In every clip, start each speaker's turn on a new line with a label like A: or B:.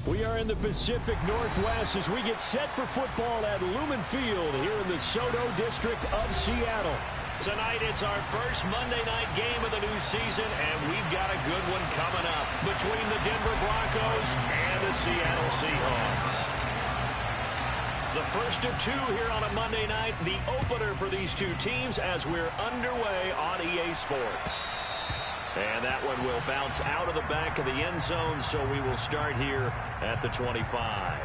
A: We are in the Pacific Northwest as we get set for football at Lumen Field here in the Soto District of Seattle. Tonight, it's our first Monday night game of the new season, and we've got a good one coming up between the Denver Broncos and the Seattle Seahawks. The first of two here on a Monday night, the opener for these two teams as we're underway on EA Sports. And that one will bounce out of the back of the end zone, so we will start here at the 25.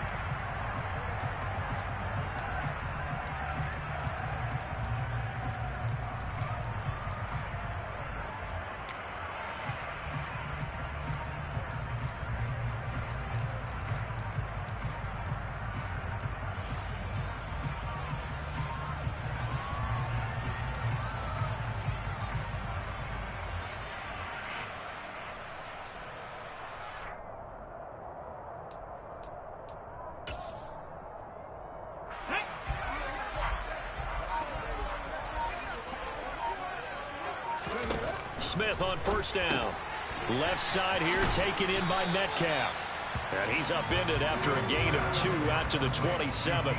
A: Smith on first down. Left side here taken in by Metcalf. And he's upended after a gain of 2 out to the 27.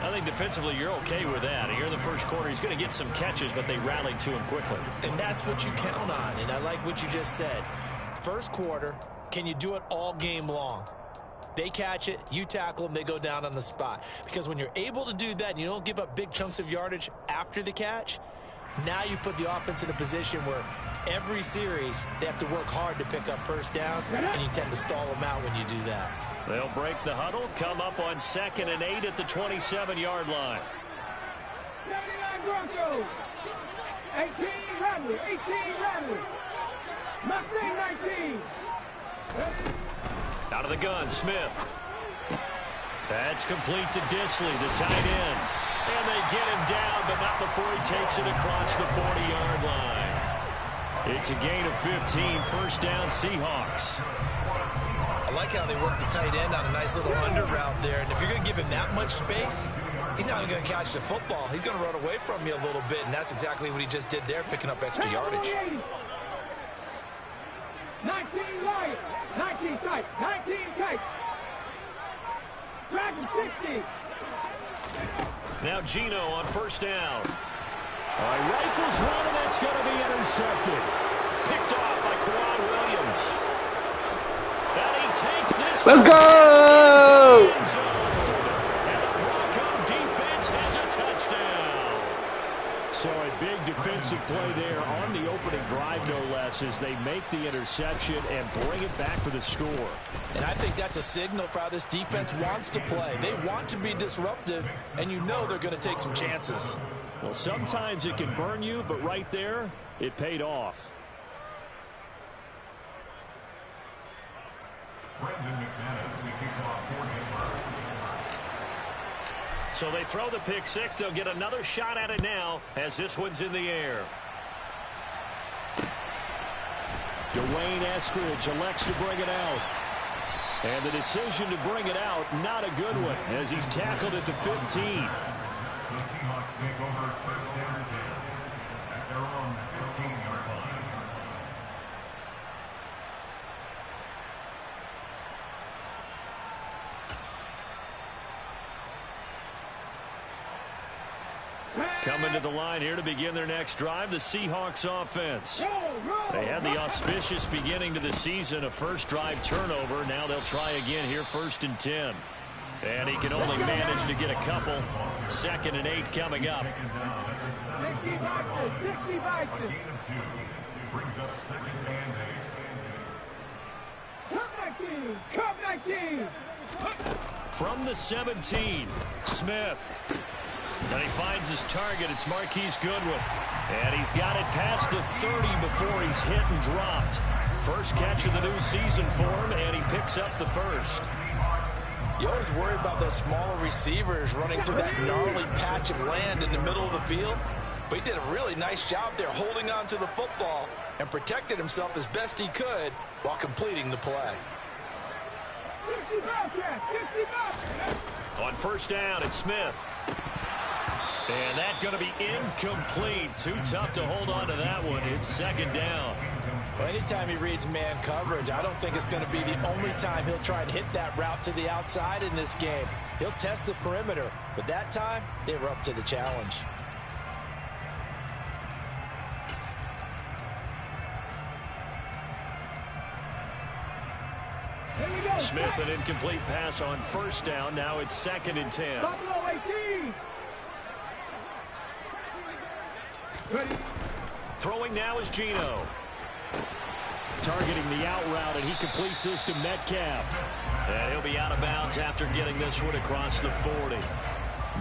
A: I think defensively you're okay with that. Here in the first quarter he's going to get some catches, but they rallied to him quickly.
B: And that's what you count on, and I like what you just said. First quarter, can you do it all game long? They catch it, you tackle them, they go down on the spot. Because when you're able to do that and you don't give up big chunks of yardage after the catch, now you put the offense in a position where every series they have to work hard to pick up first downs, and you tend to stall them out when you do that.
A: They'll break the huddle, come up on 2nd and 8 at the 27-yard line.
C: 79 Broncos. 18 Rebels. 18 Rebels. Mustang 19.
A: Out of the gun, Smith. That's complete to Disley, the tight end. And they get him down, but not before he takes it across the 40-yard line. It's a gain of 15, first down Seahawks.
B: I like how they work the tight end on a nice little under route there. And if you're going to give him that much space, he's not even going to catch the football. He's going to run away from you a little bit, and that's exactly what he just did there, picking up extra yardage.
C: 19 light, 19 tight, 19 tight. Dragon 60.
A: Now Gino on first down. Rifles one, and that's going to be intercepted. Picked off by Quad Williams. And he takes this.
D: Let's go!
A: And the Bronco defense has a touchdown. So a big defensive play there on the opening drive, no less, as they make the interception and bring it back for the score.
B: And I think that's a signal for how this defense wants to play. They want to be disruptive, and you know they're going to take some chances.
A: Well, sometimes it can burn you, but right there, it paid off. So they throw the pick six. They'll get another shot at it now as this one's in the air. Dwayne Eskridge elects to bring it out. And the decision to bring it out, not a good one, as he's tackled at the 15. Coming to the line here to begin their next drive, the Seahawks offense. They had the auspicious beginning to the season, a first drive turnover. Now they'll try again here, 1st and 10. And he can only manage to get a couple. 2nd and 8 coming up.
C: 60 boxes, 60 boxes. Cup 19, Cup 19.
A: From the 17, Smith. And he finds his target. It's Marquise Goodwin. And he's got it past the 30 before he's hit and dropped. First catch of the new season for him, and he picks up the first.
B: You always worry about those smaller receivers running through that gnarly patch of land in the middle of the field. But he did a really nice job there holding on to the football and protected himself as best he could while completing the play.
C: 60 Bobcats, 60 Bobcats.
A: On first down, it's Smith. And that's going to be incomplete. Too tough to hold on to that one. It's 2nd down.
B: Well, anytime he reads man coverage, I don't think it's going to be the only time he'll try and hit that route to the outside in this game. He'll test the perimeter, but that time, they were up to the challenge.
A: Smith, an incomplete pass on first down. Now it's 2nd and 10. Throwing now is Geno. Targeting the out route, and he completes this to Metcalf. And he'll be out of bounds after getting this one across the 40.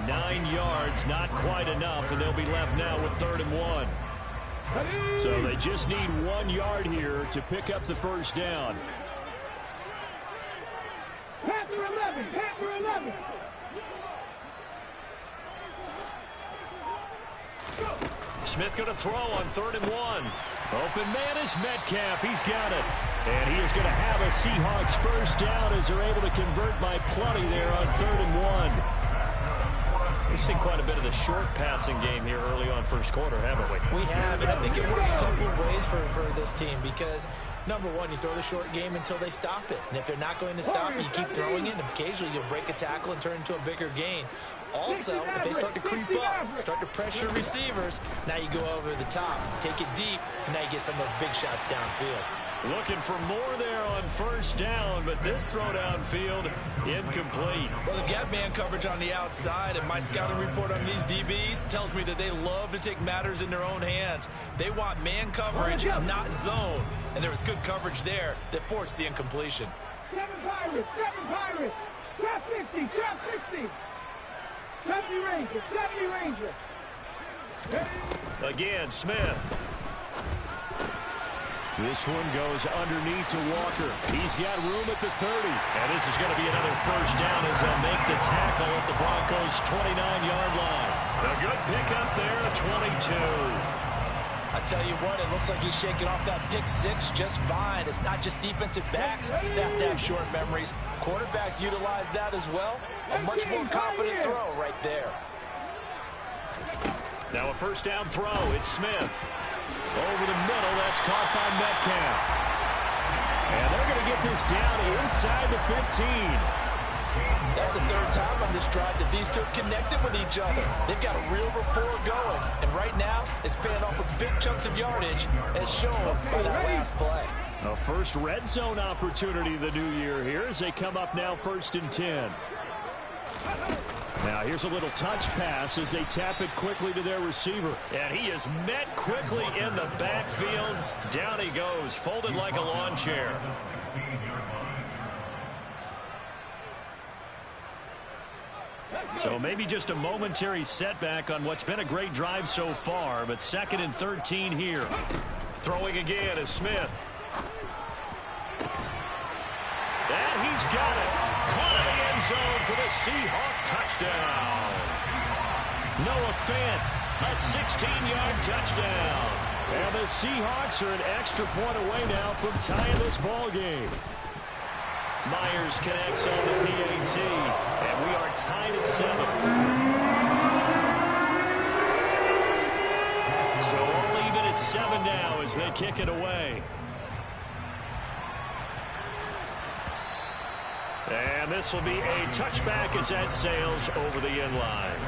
A: 9 yards, not quite enough, and they'll be left now with 3rd and 1. So they just need 1 yard here to pick up the first down.
C: Panther 11, Panther 11.
A: Smith going to throw on 3rd and 1. Open man is Metcalf. He's got it. And he is going to have a Seahawks first down as they're able to convert by plenty there on 3rd and 1. We've seen quite a bit of the short passing game here early on first quarter, haven't we?
B: We have, and I think it works a couple of ways for this team because, number one, you throw the short game until they stop it. And if they're not going to stop it, you keep throwing it, and occasionally you'll break a tackle and turn into a bigger gain. Also, if they start to creep up, start to pressure receivers, now you go over the top, take it deep, and now you get some of those big shots downfield.
A: Looking for more there on first down, but this throw downfield incomplete.
B: Well, they've got man coverage on the outside, and my scouting report on these DBs tells me that they love to take matters in their own hands. They want man coverage, not zone. And there was good coverage there that forced the incompletion.
C: 7 Pirates, trap 60, trap 60. 70 Ranger, 70 Ranger.
A: Again, Smith. This one goes underneath to Walker. He's got room at the 30. And this is going to be another first down as they'll make the tackle at the Broncos' 29-yard line. A good pickup there at 22.
B: I tell you what, it looks like he's shaking off that pick six just fine. It's not just defensive backs that have to have short memories. Quarterbacks utilize that as well. A much more confident throw right there.
A: Now a first down throw. It's Smith. Over the middle, that's caught by Metcalf. And they're going to get this down inside the 15.
B: That's the 3rd time on this drive that these two have connected with each other. They've got a real rapport going. And right now, it's paying off with big chunks of yardage, as shown by that last play.
A: A first red zone opportunity of the new year here as they come up now 1st and 10. Now here's a little touch pass as they tap it quickly to their receiver. And he is met quickly in the backfield. Down he goes, folded like a lawn chair. So maybe just a momentary setback on what's been a great drive so far, but 2nd and 13 here. Throwing again is Smith. And he's got it. Caught in the end zone for the Seahawk touchdown. Noah Fant, a 16-yard touchdown. And the Seahawks are an extra point away now from tying this ball game. Myers connects on the PAT, and we are tied at 7. So all even at 7 now as they kick it away. And this will be a touchback as that sails over the end line.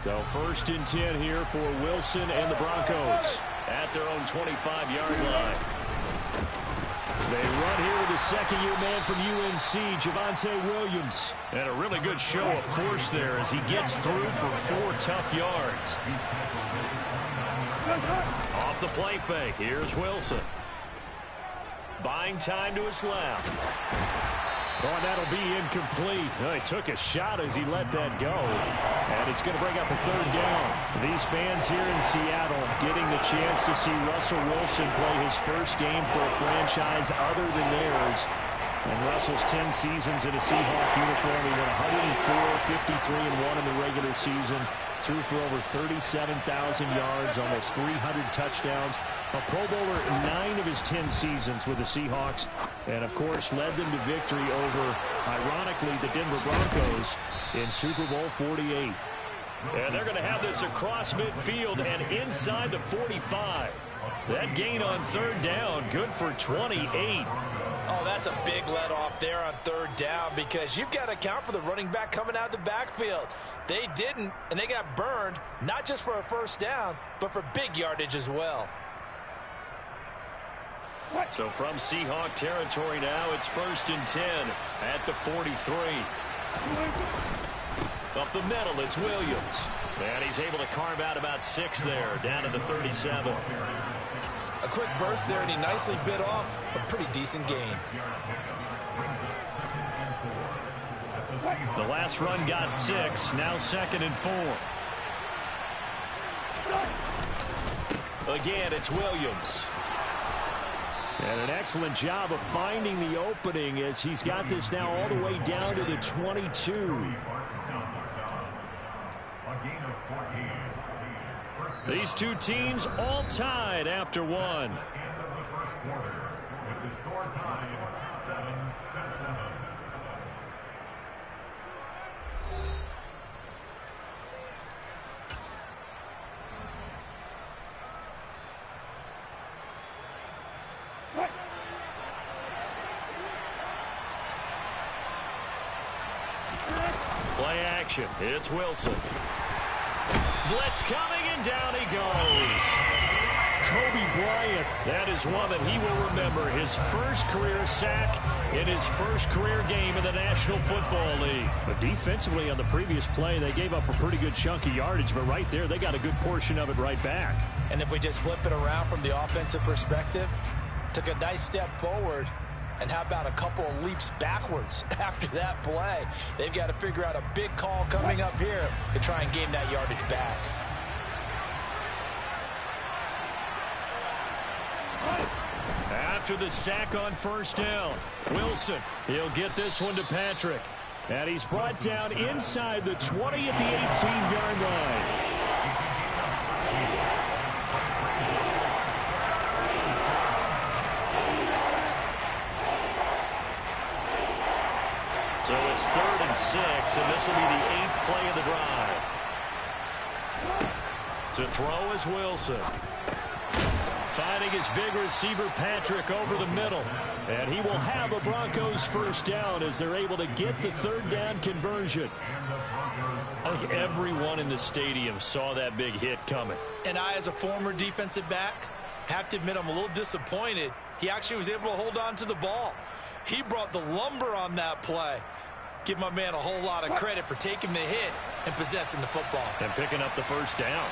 A: So 1st and 10 here for Wilson and the Broncos at their own 25-yard line. They run here with a second-year man from UNC, Javonte Williams. And a really good show of force there as he gets through for 4 tough yards. Off the play fake, here's Wilson. Buying time to his left. Oh, and that'll be incomplete. Well, he took a shot as he let that go. And it's going to bring up a 3rd down. These fans here in Seattle getting the chance to see Russell Wilson play his first game for a franchise other than theirs. And Russell's 10 seasons in a Seahawk uniform. He went 104, 53-1 in the regular season. Threw for over 37,000 yards, almost 300 touchdowns. A Pro Bowler 9 of his 10 seasons with the Seahawks. And, of course, led them to victory over, ironically, the Denver Broncos in Super Bowl 48. And they're going to have this across midfield and inside the 45. That gain on third down, good for 28.
B: Oh, that's a big let off there on third down because you've got to account for the running back coming out of the backfield. They didn't, and they got burned, not just for a first down, but for big yardage as well.
A: So from Seahawk territory now, it's 1st and 10 at the 43. Up the middle, it's Williams. And he's able to carve out about 6 there, down to the 37.
B: A quick burst there, and he nicely bit off a pretty decent gain.
A: The last run got 6, now 2nd and 4. Again, it's Williams. And an excellent job of finding the opening as he's got this now all the way down to the 22. These two teams all tied after one. Play action. It's Wilson. Blitz coming, and down he goes. Kobe Bryant, that is one that he will remember. His first career sack in his first career game in the National Football League. But defensively on the previous play, they gave up a pretty good chunk of yardage, but right there, they got a good portion of it right back.
B: And if we just flip it around from the offensive perspective, took a nice step forward, and how about a couple of leaps backwards after that play? They've got to figure out a big call coming up here to try and gain that yardage back.
A: After the sack on first down, Wilson, he'll get this one to Patrick. And he's brought down inside the 20 at the 18-yard line. So it's 3rd and 6, and this will be the 8th play of the drive. To throw is Wilson. Finding his big receiver, Patrick, over the middle. And he will have a Broncos first down as they're able to get the 3rd down conversion. I think everyone in the stadium saw that big hit coming.
B: And I, as a former defensive back, have to admit I'm a little disappointed. He actually was able to hold on to the ball. He brought the lumber on that play. Give my man a whole lot of credit for taking the hit and possessing the football.
A: And picking up the first down.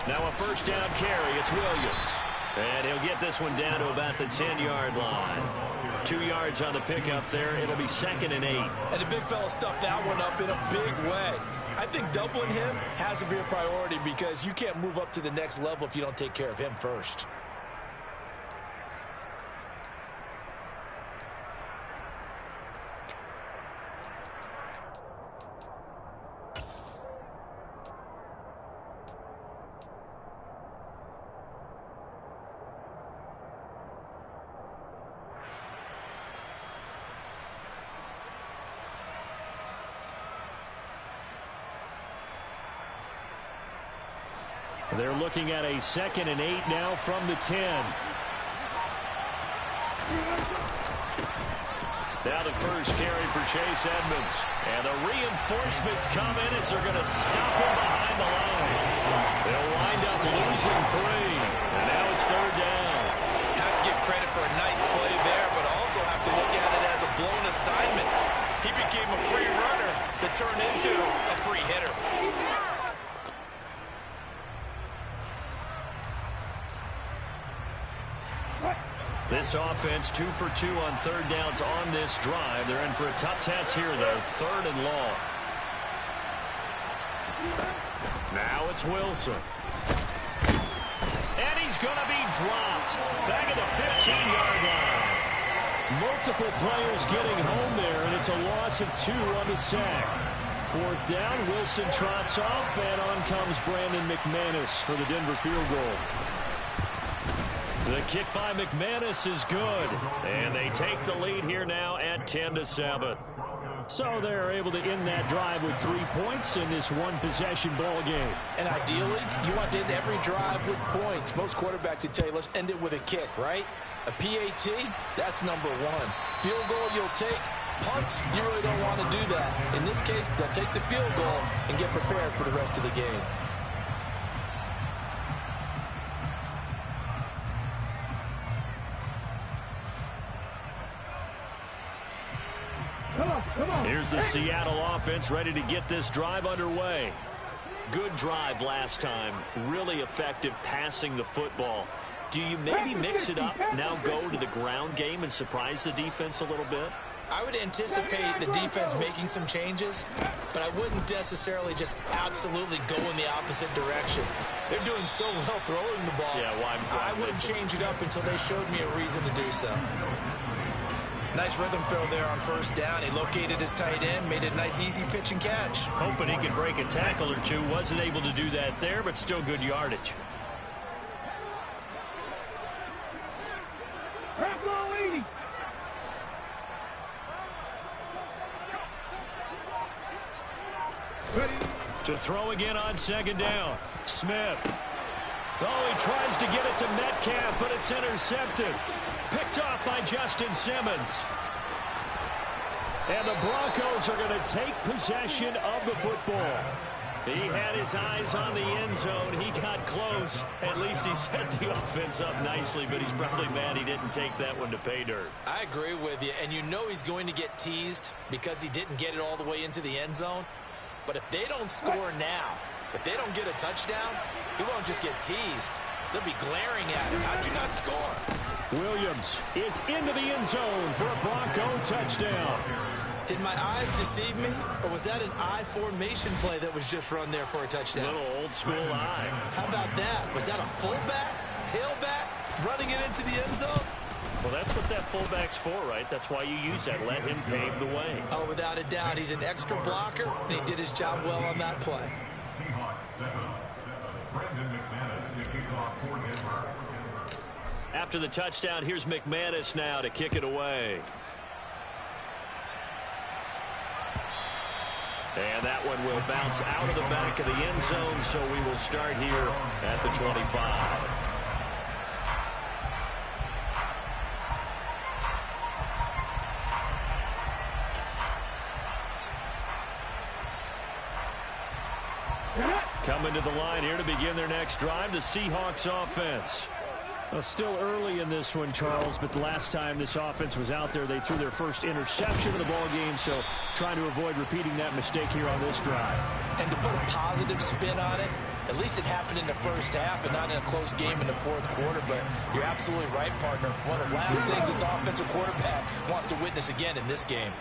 A: Now a first down carry. It's Williams. And he'll get this one down to about the 10-yard line. 2 yards on the pickup there. It'll be 2nd and 8.
B: And the big fella stuffed that one up in a big way. I think doubling him has to be a priority because you can't move up to the next level if you don't take care of him first.
A: They're looking at a 2nd and 8 now from the 10. Now the first carry for Chase Edmonds. And the reinforcements come in as they're going to stop him behind the line. They'll wind up losing 3. And now it's 3rd down.
B: Have to give credit for a nice play there, but also have to look at it as a blown assignment. He became a free runner that turned into a free hitter.
A: This offense 2 for 2 on 3rd downs on this drive. They're in for a tough test here, though. 3rd and long. Now it's Wilson. And he's going to be dropped. Back at the 15-yard line. Multiple players getting home there, and it's a loss of 2 on the sack. 4th down, Wilson trots off, and on comes Brandon McManus for the Denver field goal. The kick by McManus is good, and they take the lead here now at 10-7. So they're able to end that drive with 3 points in this one-possession ball game.
B: And ideally, you want to end every drive with points. Most quarterbacks would tell you, let's end it with a kick, right? A PAT, that's number 1. Field goal, you'll take. Punts, you really don't want to do that. In this case, they'll take the field goal and get prepared for the rest of the game.
C: Come on.
A: Here's the Seattle offense ready to get this drive underway. Good drive last time. Really effective passing the football. Do you maybe mix it up, now go to the ground game and surprise the defense a little bit?
B: I would anticipate the defense making some changes, but I wouldn't necessarily just absolutely go in the opposite direction. They're doing so well throwing the ball.
A: Yeah, well,
B: I wouldn't change it up until they showed me a reason to do so. Nice rhythm throw there on 1st down. He located his tight end, made a nice easy pitch and catch.
A: Hoping he could break a tackle or two. Wasn't able to do that there, but still good yardage. To throw again on 2nd down. Smith. Oh, he tries to get it to Metcalf, but it's intercepted. Picked off by Justin Simmons. And the Broncos are going to take possession of the football. He had his eyes on the end zone. He got close. At least he set the offense up nicely, but he's probably mad he didn't take that one to pay dirt.
B: I agree with you, and you know he's going to get teased because he didn't get it all the way into the end zone. But if they don't score now, if they don't get a touchdown, he won't just get teased. They'll be glaring at him. How'd you not score?
A: Williams is into the end zone for a Bronco touchdown.
B: Did my eyes deceive me, or was that an I formation play that was just run there for a touchdown?
A: Little old school eye.
B: How about that? Was that a fullback, tailback, running it into the end zone?
A: Well, that's what that fullback's for, right? That's why you use that. Let him pave the way.
B: Oh, without a doubt. He's an extra blocker, and he did his job well on that play.
A: After the touchdown, here's McManus now to kick it away. And that one will bounce out of the back of the end zone, so we will start here at the 25. Coming to the line here to begin their next drive, the Seahawks offense. Well, still early in this one, Charles, but the last time this offense was out there, they threw their first interception of the ball game, so trying to avoid repeating that mistake here on this drive.
B: And to put a positive spin on it, at least it happened in the first half and not in a close game in the 4th quarter, but you're absolutely right, partner. One of the last things this offensive quarterback wants to witness again in this game.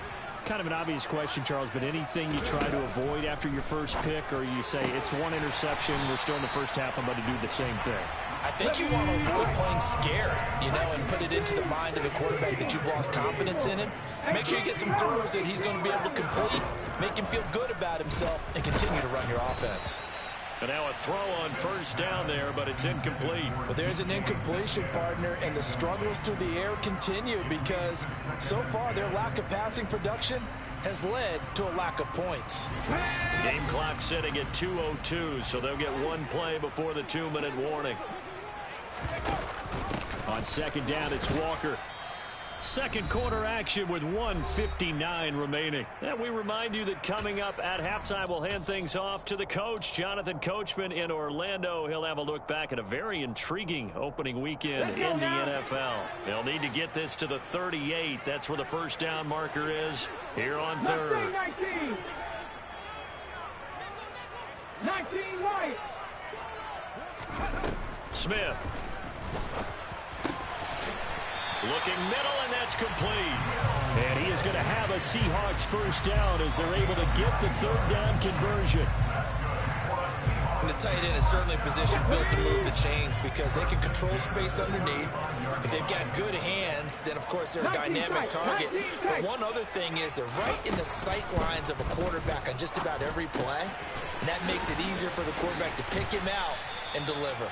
A: Kind of an obvious question, Charles, but anything you try to avoid after your first pick, or you say it's one interception, we're still in the first half, I'm about to do the same thing?
B: I think you want to avoid playing scared, you know, and put it into the mind of the quarterback that you've lost confidence in him. Make sure you get some throws that he's going to be able to complete, make him feel good about himself, and continue to run your offense.
A: And now a throw on 1st down there, but it's incomplete.
B: But there's an incompletion, partner, and the struggles through the air continue because so far their lack of passing production has led to a lack of points.
A: Game clock sitting at 2:02, so they'll get one play before the 2-minute warning. On 2nd down, it's Walker. Second quarter action with 1:59 remaining. And we remind you that coming up at halftime, we'll hand things off to the coach, Jonathan Coachman in Orlando. He'll have a look back at a very intriguing opening weekend in the NFL. They'll need to get this to the 38. That's where the 1st down marker is here on 3rd.
C: 19 right.
A: Smith. Looking middle, and that's complete. And he is going to have a Seahawks 1st down as they're able to get the 3rd down conversion.
B: And the tight end is certainly a position built to move the chains because they can control space underneath. If they've got good hands, then, of course, they're a dynamic target. But one other thing is they're right in the sight lines of a quarterback on just about every play, and that makes it easier for the quarterback to pick him out and deliver.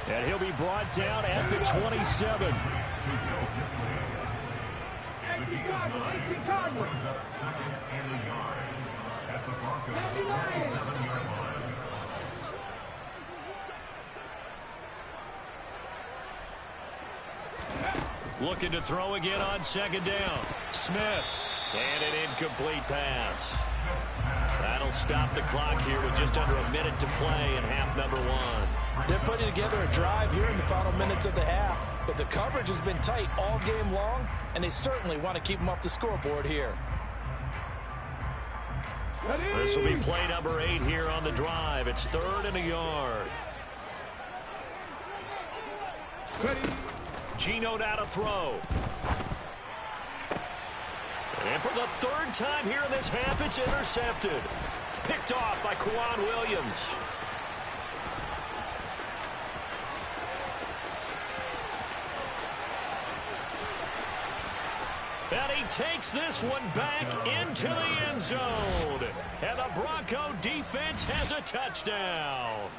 A: And he'll be brought down at the 27. Looking to throw again on second down. Smith. And an incomplete pass. That'll stop the clock here with just under a minute to play in half number one.
B: They're putting together a drive here in the final minutes of the half, but the coverage has been tight all game long, and they certainly want to keep them off the scoreboard here.
A: This will be play number 8 here on the drive. It's 3rd and a yard. Gino now to throw. And for the 3rd time here in this half, it's intercepted. Picked off by Quan Williams. And he takes this one back into the end zone. And the Bronco defense has a touchdown.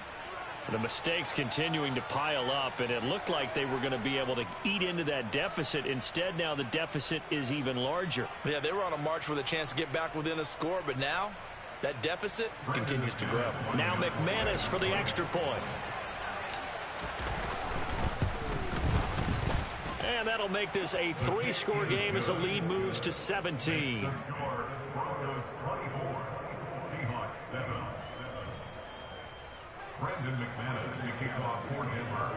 A: The mistakes continuing to pile up, and it looked like they were going to be able to eat into that deficit. Instead, now the deficit is even larger.
B: Yeah, they were on a march with a chance to get back within a score, but now that deficit continues to grow.
A: Now McManus for the extra point. And that'll make this a 3-score game as the lead moves to 17.
E: Brendan McManus to kick off for Denver.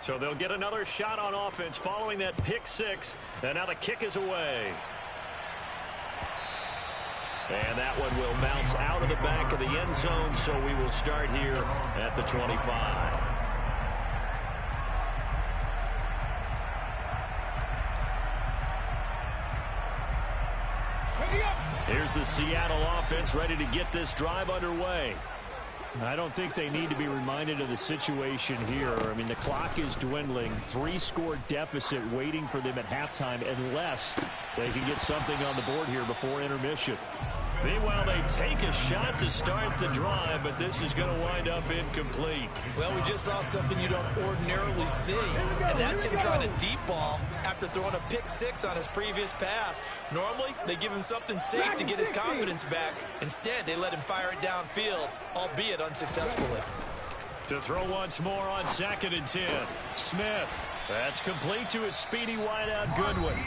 A: So they'll get another shot on offense following that pick 6. And now the kick is away. And that one will bounce out of the back of the end zone, so we will start here at the 25. Here's the Seattle offense ready to get this drive underway. I don't think they need to be reminded of the situation here. I mean, the clock is dwindling. 3-score deficit waiting for them at halftime unless they can get something on the board here before intermission. Meanwhile, they take a shot to start the drive, but this is going to wind up incomplete.
B: Well, we just saw something you don't ordinarily see, and that's him trying to deep ball after throwing a pick 6 on his previous pass. Normally, they give him something safe to get his confidence back. Instead, they let him fire it downfield, albeit unsuccessfully.
A: To throw once more on 2nd and 10. Smith. That's complete to his speedy wideout Goodwin.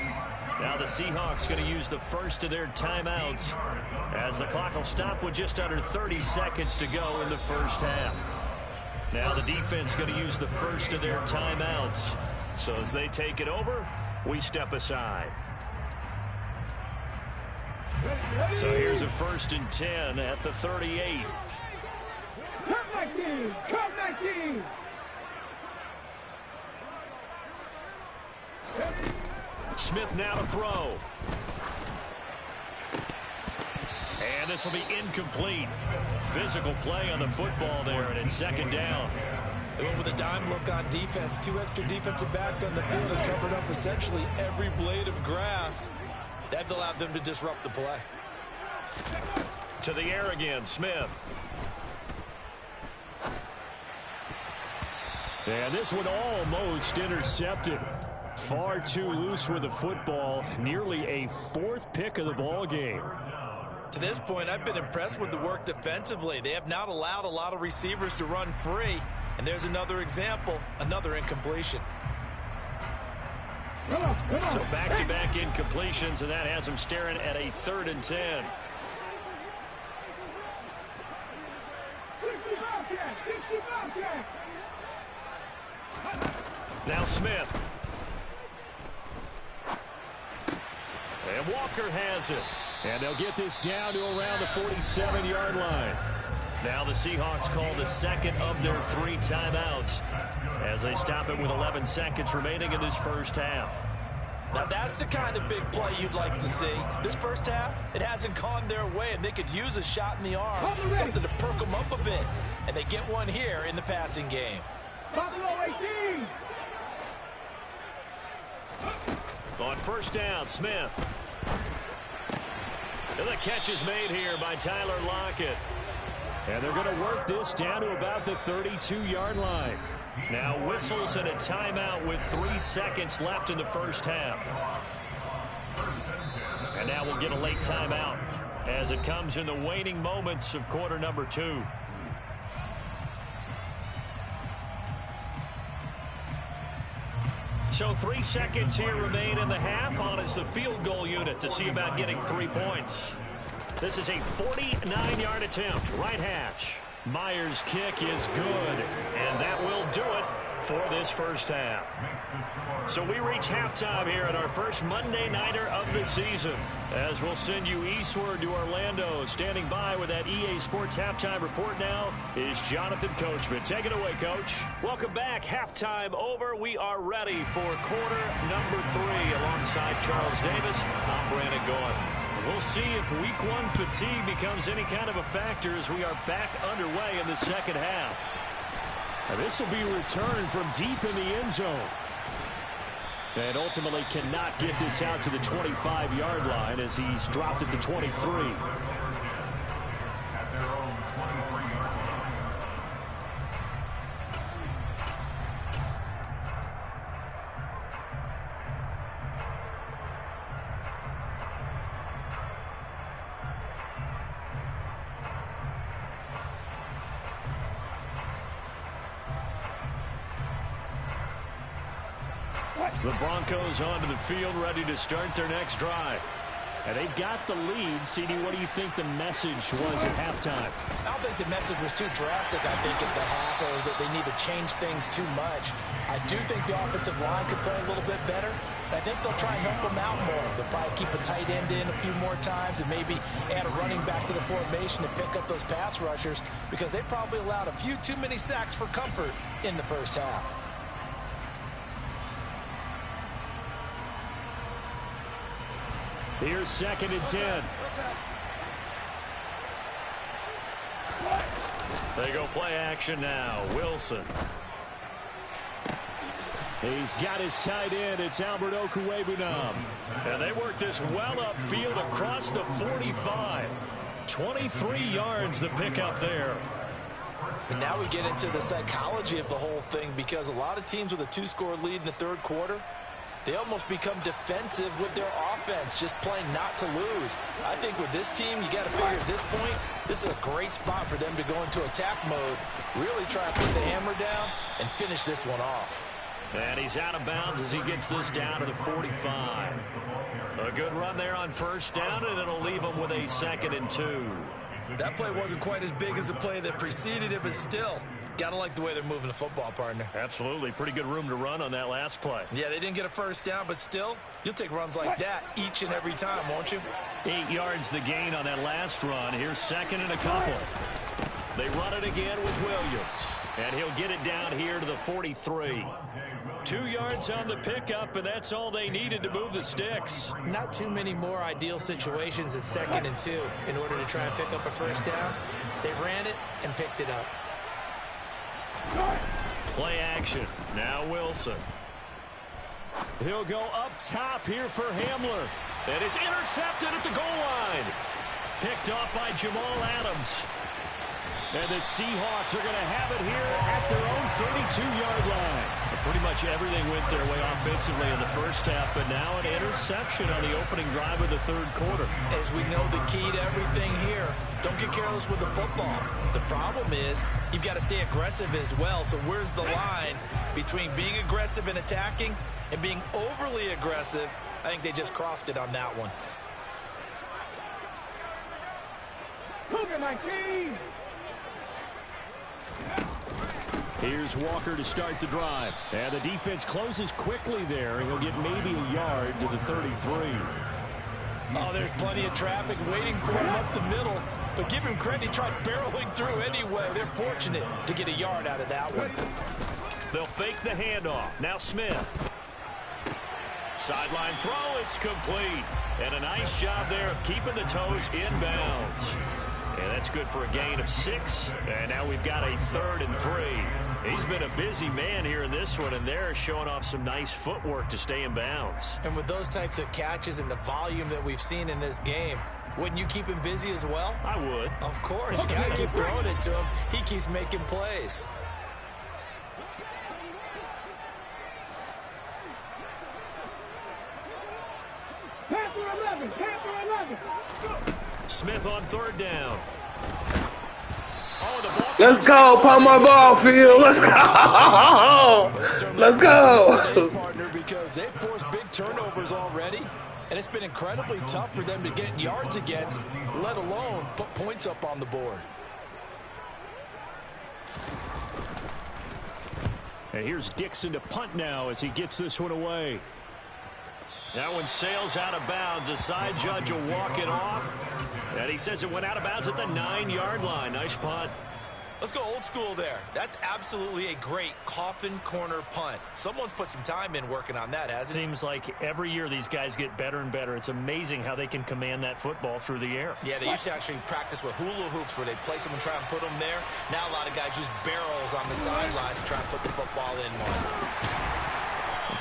A: Now the Seahawks going to use the first of their timeouts as the clock will stop with just under 30 seconds to go in the first half. Now the defense going to use the first of their timeouts. So as they take it over, we step aside. So here's a 1st and 10 at the 38.
C: Come 19! Come 19!
A: Smith now to throw. And this will be incomplete. Physical play on the football there, and it's 2nd down.
B: They went with a dime look on defense. 2 extra defensive backs on the field and covered up essentially every blade of grass. That allowed them to disrupt the play.
A: To the air again, Smith. And this one almost intercepted. Far too loose with the football. Nearly a 4th pick of the ball game.
B: To this point, I've been impressed with the work defensively. They have not allowed a lot of receivers to run free. And there's another example, another incompletion.
A: So back-to-back incompletions, and that has them staring at a 3rd and 10. Now Smith. And Walker has it. And they'll get this down to around the 47-yard line. Now the Seahawks call the 2nd of their 3 timeouts as they stop it with 11 seconds remaining in this first half.
B: Now that's the kind of big play you'd like to see. This first half, it hasn't gone their way, and they could use a shot in the arm, something to perk them up a bit. And they get one here in the passing game.
C: Buffalo 18.
A: On first down, Smith. And the catch is made here by Tyler Lockett. And they're going to work this down to about the 32-yard line. Now whistles and a timeout with 3 seconds left in the first half. And now we'll get a late timeout as it comes in the waning moments of quarter number 2. So 3 seconds here remain in the half. On is the field goal unit to see about getting 3 points. This is a 49-yard attempt. Right hash. Myers' kick is good, and that will do it for this first half. So we reach halftime here at our first Monday Nighter of the season, as we'll send you eastward to Orlando. Standing by with that EA Sports halftime report now is Jonathan Coachman. Take it away, Coach. Welcome back. Halftime over. We are ready for quarter number 3 alongside Charles Davis. I'm Brandon Gordon. We'll see if week 1 fatigue becomes any kind of a factor as we are back underway in the second half. And this will be returned from deep in the end zone. And ultimately cannot get this out to the 25-yard line as he's dropped at the 23.
E: At their own 23-yard line.
A: The Broncos onto the field, ready to start their next drive. And they've got the lead. CD, what do you think the message was at halftime?
B: I don't think the message was too drastic, I think, at the half, or that they need to change things too much. I do think the offensive line could play a little bit better. I think they'll try and help them out more. They'll probably keep a tight end in a few more times and maybe add a running back to the formation to pick up those pass rushers, because they probably allowed a few too many sacks for comfort in the first half.
A: Here's 2nd and 10. They go play action now. Wilson. He's got his tight end. It's Albert Okwuegbunam. And they work this well upfield across the 45. 23 yards the pickup there.
B: And now we get into the psychology of the whole thing, because a lot of teams with a 2-score lead in the third quarter, they almost become defensive with their offense, just playing not to lose. I think with this team, you got to figure at this point, this is a great spot for them to go into attack mode, really try to put the hammer down and finish this one off.
A: And he's out of bounds as he gets this down to the 45. A good run there on first down, and it'll leave him with a 2nd and 2.
B: That play wasn't quite as big as the play that preceded it, but still, got to like the way they're moving the football, partner.
A: Absolutely. Pretty good room to run on that last play.
B: Yeah, they didn't get a first down, but still, you'll take runs like that each and every time, won't you?
A: 8 yards the gain on that last run. Here's 2nd and a couple. They run it again with Williams. And he'll get it down here to the 43. 2 yards on the pickup, and that's all they needed to move the sticks.
B: Not too many more ideal situations at 2nd and 2 in order to try and pick up a first down. They ran it and picked it up.
A: Play action. Now Wilson. He'll go up top here for Hamler. And it's intercepted at the goal line. Picked off by Jamal Adams. And the Seahawks are going to have it here at their own 32-yard line. Pretty much everything went their way offensively in the first half, but now an interception on the opening drive of the third quarter.
B: As we know, the key to everything here, don't get careless with the football. The problem is you've got to stay aggressive as well. So where's the line between being aggressive and attacking and being overly aggressive? I think they just crossed it on that one.
C: Cougar 19.
A: Here's Walker to start the drive. And the defense closes quickly there. He'll get maybe a yard to the 33.
B: Oh, there's plenty of traffic waiting for him up the middle. But give him credit, he tried barreling through anyway. They're fortunate to get a yard out of that one.
A: They'll fake the handoff. Now Smith. Sideline throw, it's complete. And a nice job there of keeping the toes in bounds. And that's good for a gain of 6. And now we've got a 3rd and 3. He's been a busy man here in this one, and they're showing off some nice footwork to stay in bounds.
B: And with those types of catches and the volume that we've seen in this game, wouldn't you keep him busy as well?
A: I would.
B: Of course. You got to keep throwing it to him. He keeps making plays.
C: Panther 11, Panther 11.
A: Smith on 3rd down. Oh, the ball.
D: Let's go, pump my ball field. Let's go. Let's go.
F: Partner, because they've forced big turnovers already, and it's been incredibly tough for them to get yards against, let alone put points up on the board.
A: And here's Dixon to punt now as he gets this one away. That one sails out of bounds. The side judge will walk it off. And he says it went out of bounds at the 9-yard line. Nice punt.
B: Let's go old school there. That's absolutely a great coffin corner punt. Someone's put some time in working on that, hasn't it?
A: Seems like every year these guys get better and better. It's amazing how they can command that football through the air.
B: Yeah, they used to actually practice with hula hoops where they'd place them and try and put them there. Now a lot of guys use barrels on the sidelines to try and put the football in more.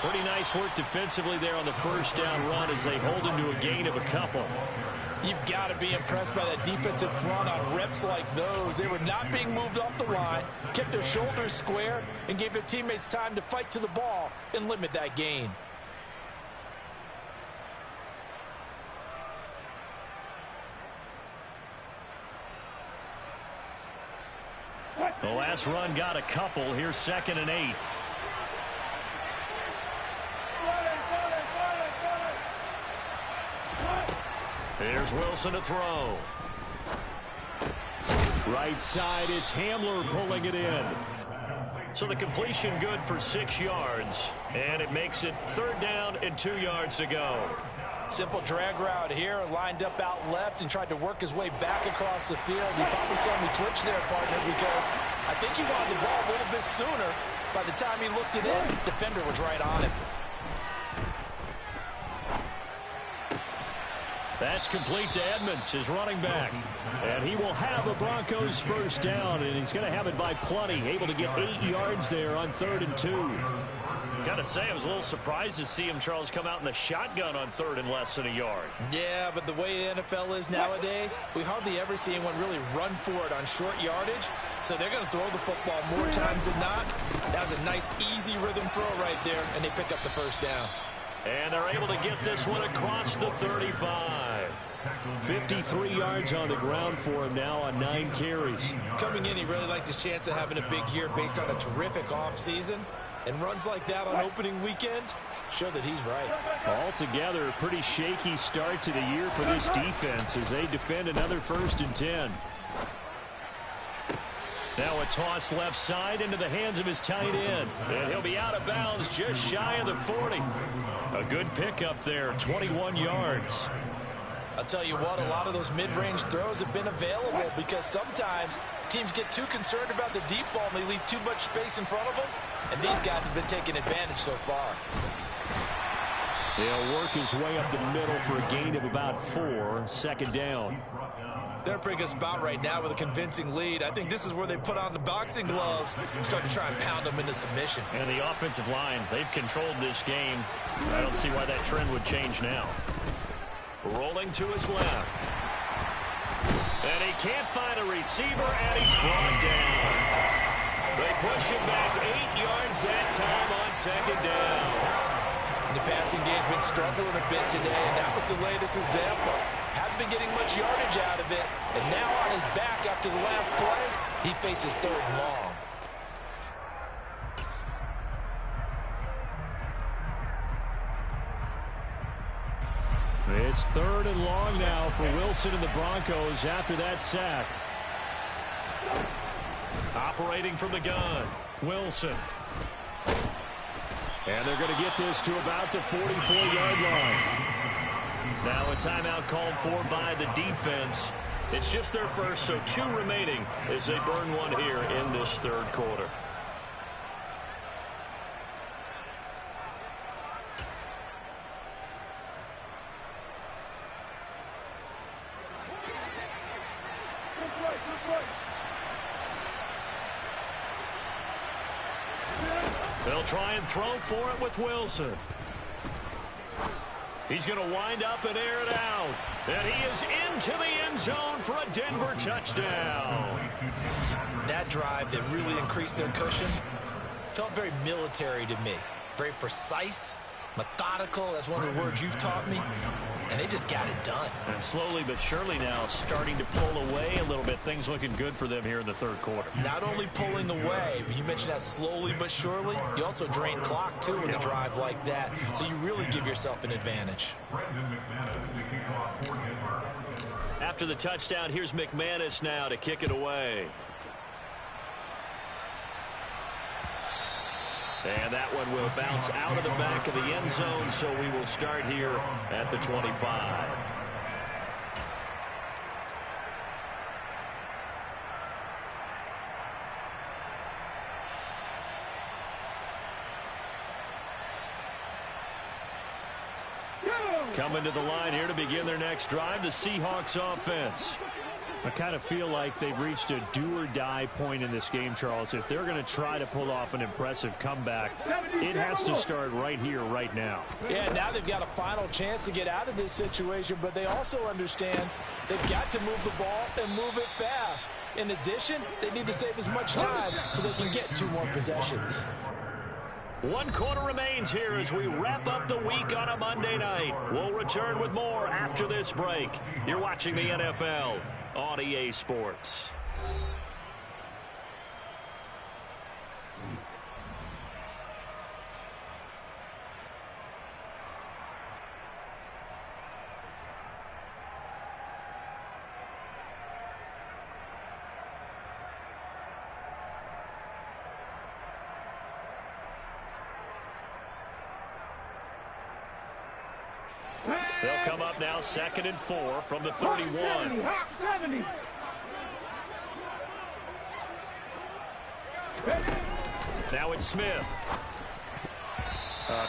A: Pretty nice work defensively there on the 1st down run as they hold him to a gain of a couple.
F: You've got to be impressed by that defensive front on reps like those. They were not being moved off the line, kept their shoulders square, and gave their teammates time to fight to the ball and limit that gain.
A: The last run got a couple. Here's 2nd and 8. Here's Wilson to throw. Right side, it's Hamler pulling it in. So the completion good for 6 yards, and it makes it 3rd down and 2 yards to go.
F: Simple drag route here, lined up out left and tried to work his way back across the field. You probably saw me twitch there, partner, because I think he wanted the ball a little bit sooner. By the time he looked it in, the defender was right on him.
A: That's complete to Edmonds, his running back. And he will have a Broncos 1st down, and he's going to have it by plenty. Able to get 8 yards there on 3rd and 2. Gotta say, I was a little surprised to see him, Charles, come out in the shotgun on 3rd and less than a yard.
B: Yeah, but the way the NFL is nowadays, we hardly ever see anyone really run for it on short yardage. So they're going to throw the football more times than not. That was a nice, easy rhythm throw right there, and they pick up the 1st down.
A: And they're able to get this one across the 35. 53 yards on the ground for him now on 9 carries.
B: Coming in, he really liked his chance of having a big year based on a terrific offseason. And runs like that on opening weekend show that he's right.
A: Altogether, a pretty shaky start to the year for this defense as they defend another 1st and 10. Now a toss left side into the hands of his tight end. And he'll be out of bounds just shy of the 40. A good pickup there, 21 yards.
F: I'll tell you what, a lot of those mid-range throws have been available because sometimes teams get too concerned about the deep ball and they leave too much space in front of them. And these guys have been taking advantage so far.
A: He'll work his way up the middle for a gain of about 4, 2nd down.
B: They're a pretty good spot right now with a convincing lead. I think this is where they put on the boxing gloves and start to try and pound them into submission.
A: And the offensive line, they've controlled this game. I don't see why that trend would change now. Rolling to his left. And he can't find a receiver, and he's brought down. They push him back 8 yards that time on 2nd down.
F: And the passing game's been struggling a bit today, and that was the latest example. Haven't been getting much yardage out of it, and now on his back after the last play, he faces 3rd and long.
A: It's 3rd and long now for Wilson and the Broncos after that sack. Operating from the gun, Wilson. And they're going to get this to about the 44-yard line. Now a timeout called for by the defense. It's just their first, so 2 remaining as they burn one here in this 3rd quarter. try and throw for it with Wilson. He's going to wind up and air it out. And he is into the end zone for a Denver touchdown.
B: That drive that really increased their cushion felt very military to me. Very precise, methodical. That's one of the words you've taught me. And they just got it done.
A: And slowly but surely now starting to pull away a little bit. Things looking good for them here in the third quarter.
B: Not only pulling away, but you mentioned that slowly but surely. You also drain clock, too, with a drive like that. So you really give yourself an advantage.
A: After the touchdown, here's McManus now to kick it away. And that one will bounce out of the back of the end zone, so we will start here at the 25. Coming to the line here to begin their next drive, the Seahawks offense. I kind of feel like they've reached a do-or-die point in this game, Charles. If they're going to try to pull off an impressive comeback, it has to start right here, right now.
F: Yeah, now they've got a final chance to get out of this situation, but they also understand they've got to move the ball and move it fast. In addition, they need to save as much time so they can get 2 more possessions.
A: 1 quarter remains here as we wrap up the week on a Monday night. We'll return with more after this break. You're watching the NFL on EA Sports. They'll come up now 2nd and 4 from the 31. Now it's Smith.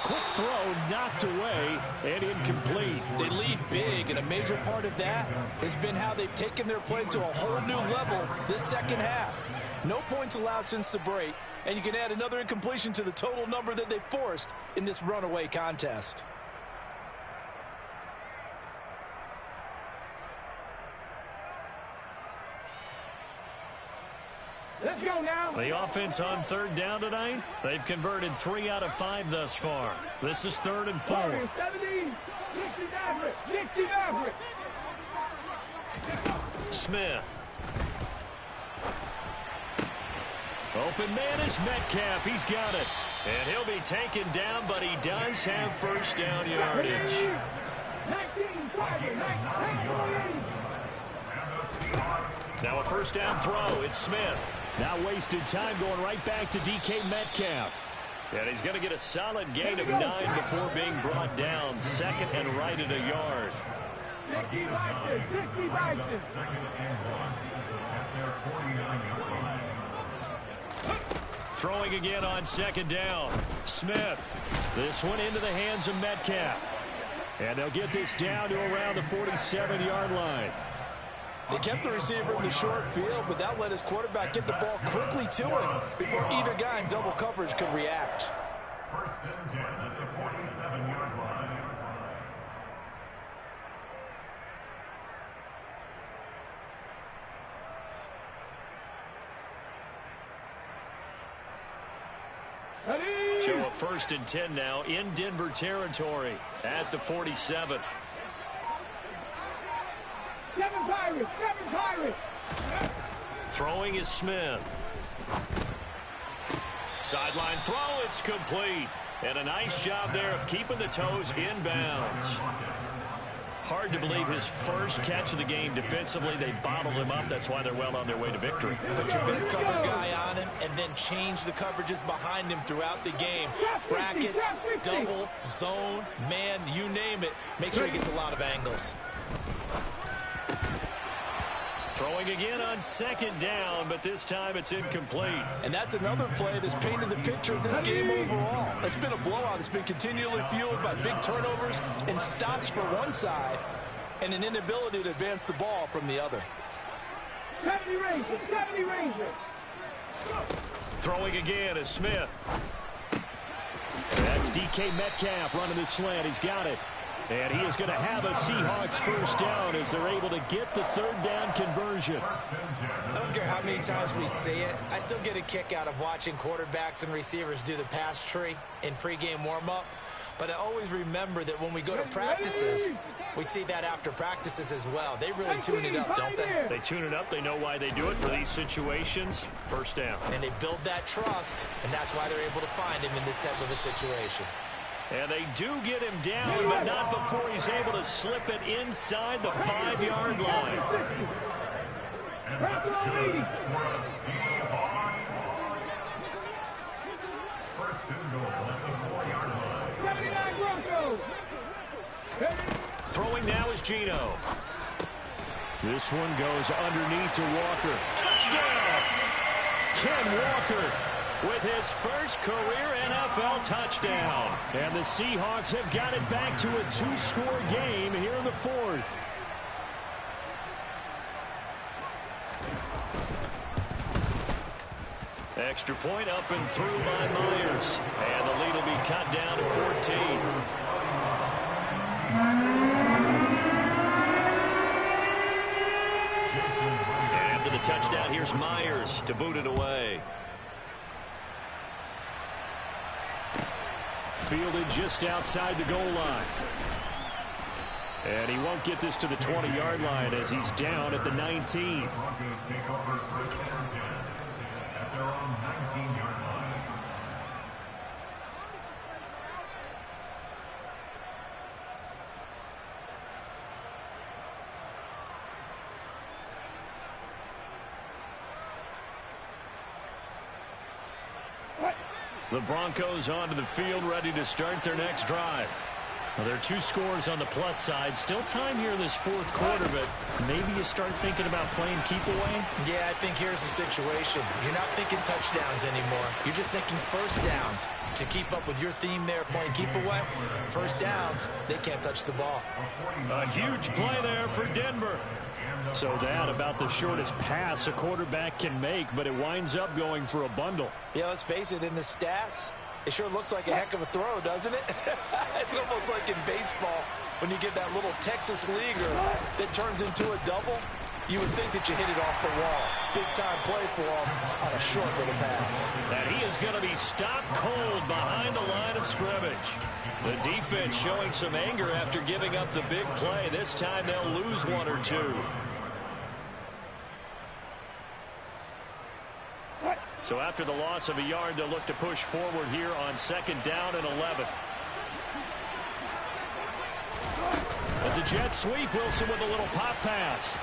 A: Quick throw knocked away and incomplete.
F: They lead big, and a major part of that has been how they've taken their play to a whole new level this second half. No points allowed since the break, and you can add another incompletion to the total number that they forced in this runaway contest.
C: Let's go now.
A: The offense on 3rd down tonight, they've converted 3 out of 5 thus far. This is 3rd and 4.
C: 17, 60 Maverick.
A: Smith. Open man is Metcalf. He's got it. And he'll be taken down, but he does have first down yardage.
C: 19, 19.
A: Now a first down throw. It's Smith. Now wasted time going right back to DK Metcalf. And he's going to get a solid gain of 9 before being brought down. 2nd and right at a yard.
C: 60
A: Throwing again on 2nd down. Smith. This one into the hands of Metcalf. And they'll get this down to around the 47-yard line.
F: They kept the receiver in the short field, but that let his quarterback get the ball quickly to him before either guy in double coverage could react.
E: 1st and 10 at the 47-yard line.
A: So a 1st and 10 now in Denver territory at the 47.
C: 7 Pirates.
A: Throwing is Smith. Sideline throw, it's complete. And a nice job there of keeping the toes inbounds. Hard to believe his first catch of the game defensively. They bottled him up. That's why they're well on their way to victory.
B: Put your best cover guy on him and then change the coverages behind him throughout the game. Brackets, double, zone, man, you name it. Make sure he gets a lot of angles.
A: Throwing again on 2nd down, but this time it's incomplete.
F: And that's another play that's painted the picture of this game overall. It's been a blowout. It's been continually fueled by big turnovers and stops for one side and an inability to advance the ball from the other.
C: 70 Ranger.
A: Throwing again is Smith. That's DK Metcalf running the slant. He's got it. And he is going to have a Seahawks first down as they're able to get the third down conversion.
B: I don't care how many times we see it. I still get a kick out of watching quarterbacks and receivers do the pass tree in pregame warm-up. But I always remember that when we go to practices, we see that after practices as well. They really tune it up, don't they?
A: They tune it up. They know why they do it for these situations. First down.
B: And they build that trust, and that's why they're able to find him in this type of a situation.
A: And they do get him down, but not before he's able to slip it inside the 5-yard line. Throwing now is Geno. This one goes underneath to Walker. Touchdown! Ken Walker with his first career NFL touchdown. And the Seahawks have got it back to a 2-score game here in the fourth. Extra point up and through by Myers. And the lead will be cut down to 14. And after the touchdown, here's Myers to boot it away. Fielded just outside the goal line. And he won't get this to the 20-yard line as he's down at the 19. The Broncos onto the field, ready to start their next drive. Well, there are 2 scores on the plus side. Still time here in this fourth quarter, but maybe you start thinking about playing keep away?
B: Yeah, I think here's the situation. You're not thinking touchdowns anymore. You're just thinking first downs. To keep up with your theme there, playing keep away, first downs, they can't touch the ball.
A: A huge play there for Denver. So that about the shortest pass a quarterback can make, but it winds up going for a bundle.
B: Yeah, let's face it, in the stats, it sure looks like a heck of a throw, doesn't it? It's almost like in baseball when you get that little Texas leaguer that turns into a double. You would think that you hit it off the wall. Big-time play for him on a short little pass.
A: And he is going to be stopped cold behind the line of scrimmage. The defense showing some anger after giving up the big play. This time they'll lose 1 or 2. So after the loss of a yard, they'll look to push forward here on 2nd down and 11. It's a jet sweep. Wilson with a little pop pass.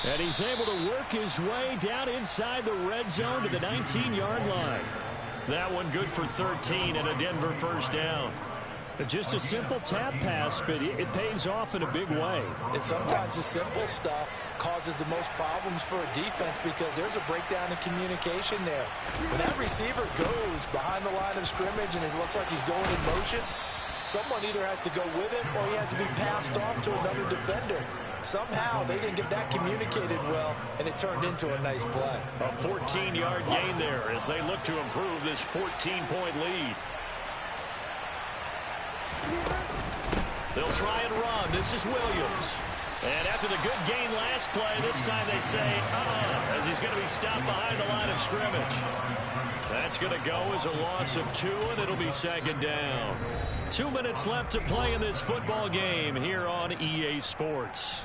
A: And he's able to work his way down inside the red zone to the 19-yard line. That one good for 13 and a Denver first down. Just a simple tap pass, but it pays off in a big way.
B: And sometimes the simple stuff causes the most problems for a defense because there's a breakdown in communication there. When that receiver goes behind the line of scrimmage and it looks like he's going in motion, someone either has to go with him or he has to be passed off to another defender. Somehow they didn't get that communicated well, and it turned into a nice play.
A: A 14-yard gain there as they look to improve this 14-point lead. They'll try and run. This is Williams. And after the good gain last play, this time they say, as he's going to be stopped behind the line of scrimmage. That's going to go as a loss of 2, and it'll be 2nd down. 2 minutes left to play in this football game here on EA Sports.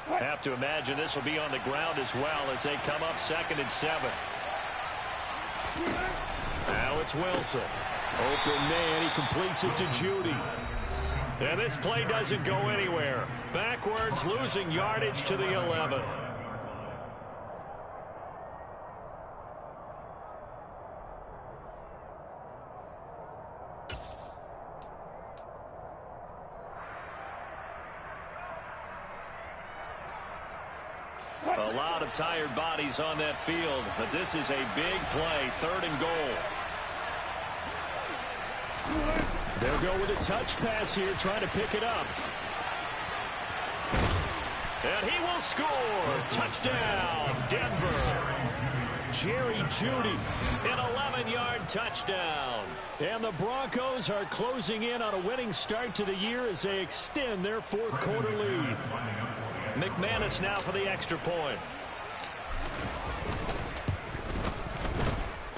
A: Have to imagine this will be on the ground as well as they come up 2nd and 7. Now it's Wilson. Open man, he completes it to Judy. And this play doesn't go anywhere. Backwards, losing yardage to the 11. A lot of tired bodies on that field, but this is a big play, 3rd and goal.
C: They'll go with a touch pass here, trying to pick it up.
A: And he will score. Touchdown, Denver.
C: Jerry Jeudy.
A: An 11-yard touchdown.
C: And the Broncos are closing in on a winning start to the year as they extend their 4th quarter lead.
A: McManus now for the extra point.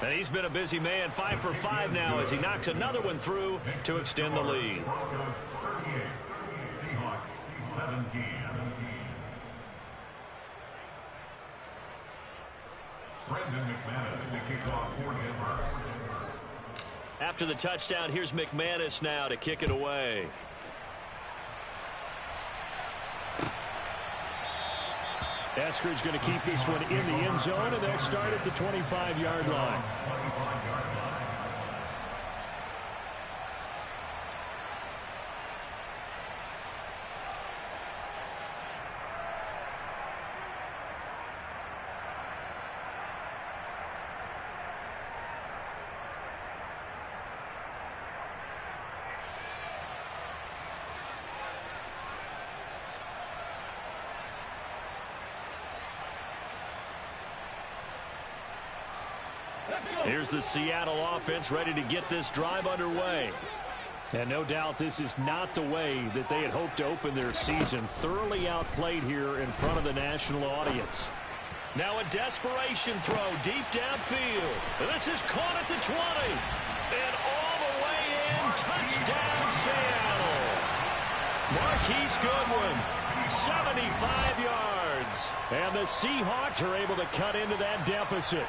A: And he's been a busy man, 5 for 5 now as he knocks another one through to extend the lead.
E: Broncos 38, Seahawks 17. Brendan McManus to kick off for Denver.
A: After the touchdown, here's McManus now to kick it away.
C: Eskridge going to keep this one in the end zone, and they'll start at the 25-yard line.
A: Here's the Seattle offense ready to get this drive underway.
C: And no doubt this is not the way that they had hoped to open their season. Thoroughly outplayed here in front of the national audience.
A: Now a desperation throw deep downfield. This is caught at the 20. And all the way in. Touchdown, Seattle. Marquise Goodwin, 75 yards.
C: And the Seahawks are able to cut into that deficit.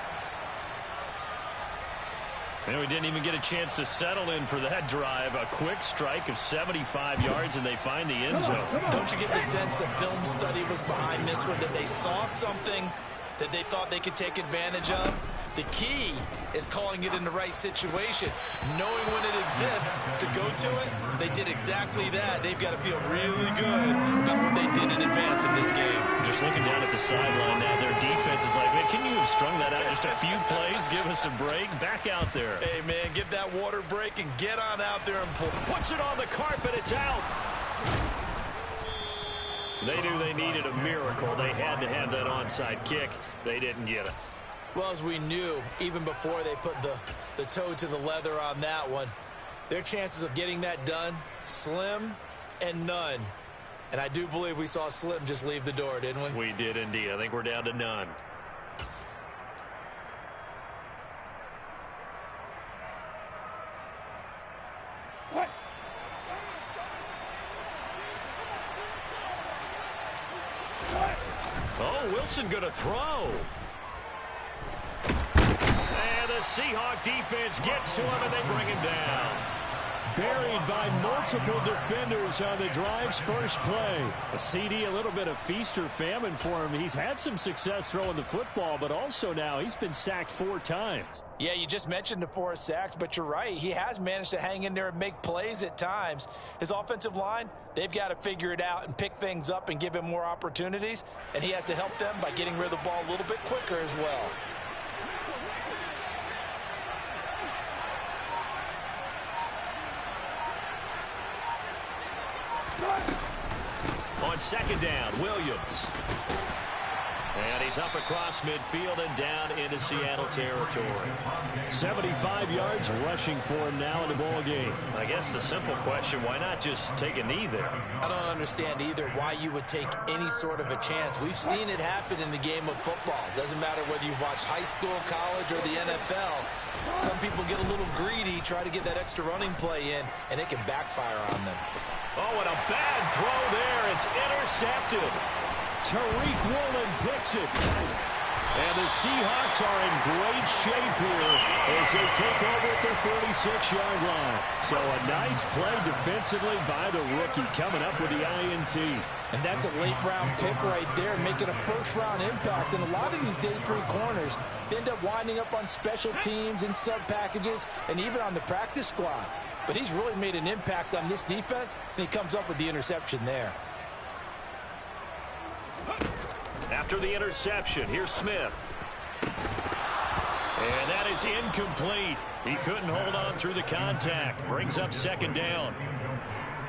A: And we didn't even get a chance to settle in for that drive. A quick strike of 75 yards, and they find the end zone.
B: Don't you get the sense that film study was behind this one, that they saw something that they thought they could take advantage of? The key is calling it in the right situation. Knowing when it exists to go to it, they did exactly that. They've got to feel really good about what they did in advance of this game.
A: Just looking down at the sideline now, their defense is like, man, can you have strung that out just a few plays? Give us a break. Back out there.
B: Hey, man, give that water break and get on out there and pull.
A: Puts it on the carpet. It's out. They knew they needed a miracle. They had to have that onside kick. They didn't get it.
B: Well, as we knew, even before they put the toe to the leather on that one, their chances of getting that done, slim and none. And I do believe we saw Slim just leave the door, didn't we?
A: We did indeed. I think we're down to none. Oh, Wilson going to throw. And the Seahawk defense gets to him, and they bring him down.
C: Buried by multiple defenders on the drive's first play. A CD, a little bit of feast or famine for him. He's had some success throwing the football, but also now he's been sacked 4 times.
B: Yeah, you just mentioned the 4 sacks, but you're right. He has managed to hang in there and make plays at times. His offensive line, they've got to figure it out and pick things up and give him more opportunities, and he has to help them by getting rid of the ball a little bit quicker as well.
A: On second down, Williams. And he's up across midfield and down into Seattle territory.
C: 75 yards rushing for him now in the ball game.
A: I guess the simple question, why not just take a knee there?
B: I don't understand either why you would take any sort of a chance. We've seen it happen in the game of football. Doesn't matter whether you've watched high school, college, or the NFL. Some people get a little greedy, try to get that extra running play in, and it can backfire on them.
A: Oh, and a bad throw there. It's intercepted.
C: Tariq Woolen picks it. And the Seahawks are in great shape here as they take over at their 46-yard line. So a nice play defensively by the rookie coming up with the INT.
F: And that's a late-round pick right there, making a first-round impact. And a lot of these day 3 corners end up winding up on special teams and sub-packages and even on the practice squad. But he's really made an impact on this defense, and he comes up with the interception there.
A: After the interception, here's Smith. And that is incomplete. He couldn't hold on through the contact. Brings up second down.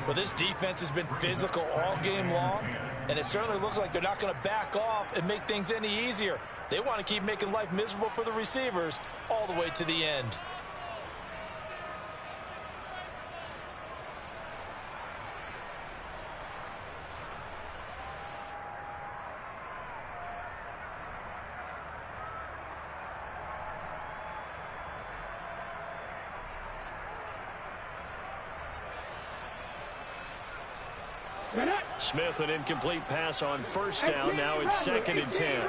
F: Well, this defense has been physical all game long, and it certainly looks like they're not going to back off and make things any easier. They want to keep making life miserable for the receivers all the way to the end.
A: Smith, an incomplete pass on first down. Now it's 2nd and 10.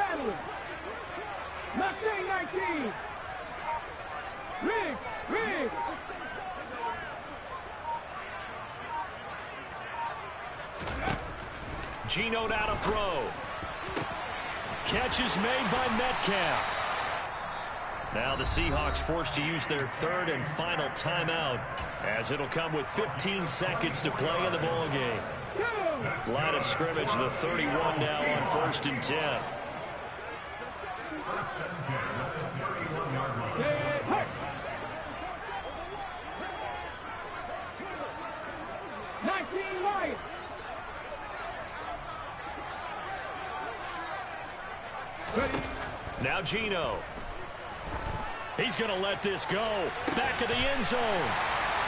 G: Mustang 19. Riggs.
A: Geno now to throw. Catch is made by Metcalf. Now the Seahawks forced to use their 3rd and final timeout, as it'll come with 15 seconds to play in the ball game. Line of scrimmage, the 31 now on 1st and 10. Now Geno. He's going to let this go. Back of the end zone.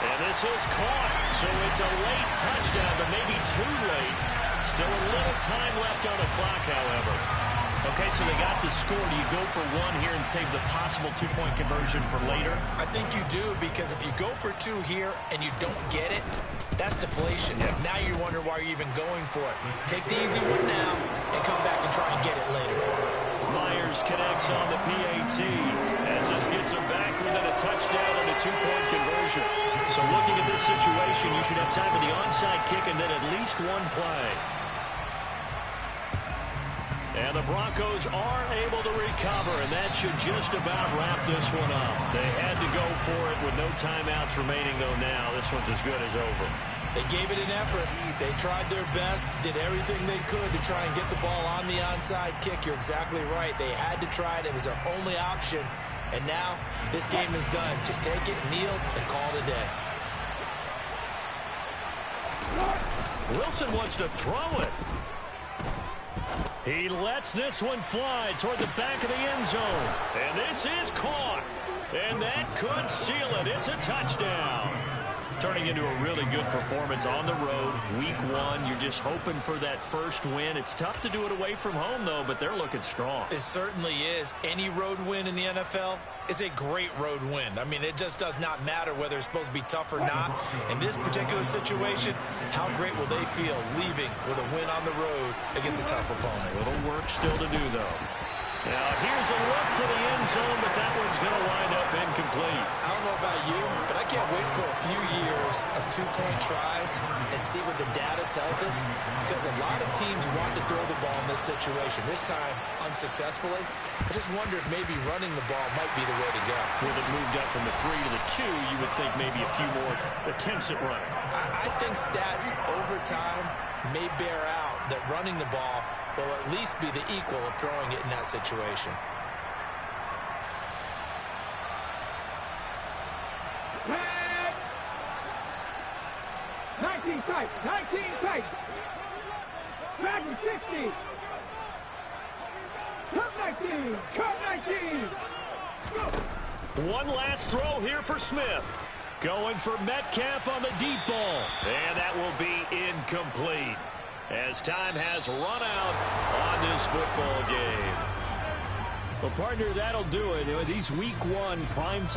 A: And this is caught. So it's a late touchdown, but maybe too late. Still a little time left on the clock, however. Okay, so they got the score. Do you go for one here and save the possible 2-point conversion for later?
F: I think you do, because if you go for 2 here and you don't get it, that's deflation.
A: Yeah.
F: Now you wonder why you're even going for it. Take the easy one now and come back and try and get it later.
A: Myers connects on the PAT as this gets him back within a touchdown and a 2-point conversion. So looking at this situation, you should have time for the onside kick and then at least one play. And the Broncos are able to recover, and that should just about wrap this one up. They had to go for it with no timeouts remaining, though now. This one's as good as over.
F: They gave it an effort. They tried their best, did everything they could to try and get the ball on the onside kick. You're exactly right. They had to try it. It was their only option. And now this game is done. Just take it, kneel, and call it a day.
A: Wilson wants to throw it. He lets this one fly toward the back of the end zone. And this is caught. And that could seal it. It's a touchdown. Turning into a really good performance on the road. Week 1, you're just hoping for that first win. It's tough to do it away from home, though, but they're looking strong.
F: It certainly is. Any road win in the NFL is a great road win. I mean, it just does not matter whether it's supposed to be tough or not. In this particular situation, how great will they feel leaving with a win on the road against a tough opponent?
A: A little work still to do, though. Now, here's a look for the end zone, but that one's going to wind up incomplete.
F: I don't know about you, but I can't wait for a few years of 2-point tries and see what the data tells us, because a lot of teams want to throw the ball in this situation. This time, unsuccessfully. I just wonder if maybe running the ball might be the way to go.
A: With it moved up from the 3 to the 2, you would think maybe a few more attempts at running.
F: I think stats over time may bear out that running the ball will at least be the equal of throwing it in that situation.
G: Red. 19 tight. 19 tight. Dragon 60. Come 19. Come 19. Go.
A: One last throw here for Smith. Going for Metcalf on the deep ball. And that will be incomplete, as time has run out on this football game. Well, partner, that'll do it. These Week 1 primetime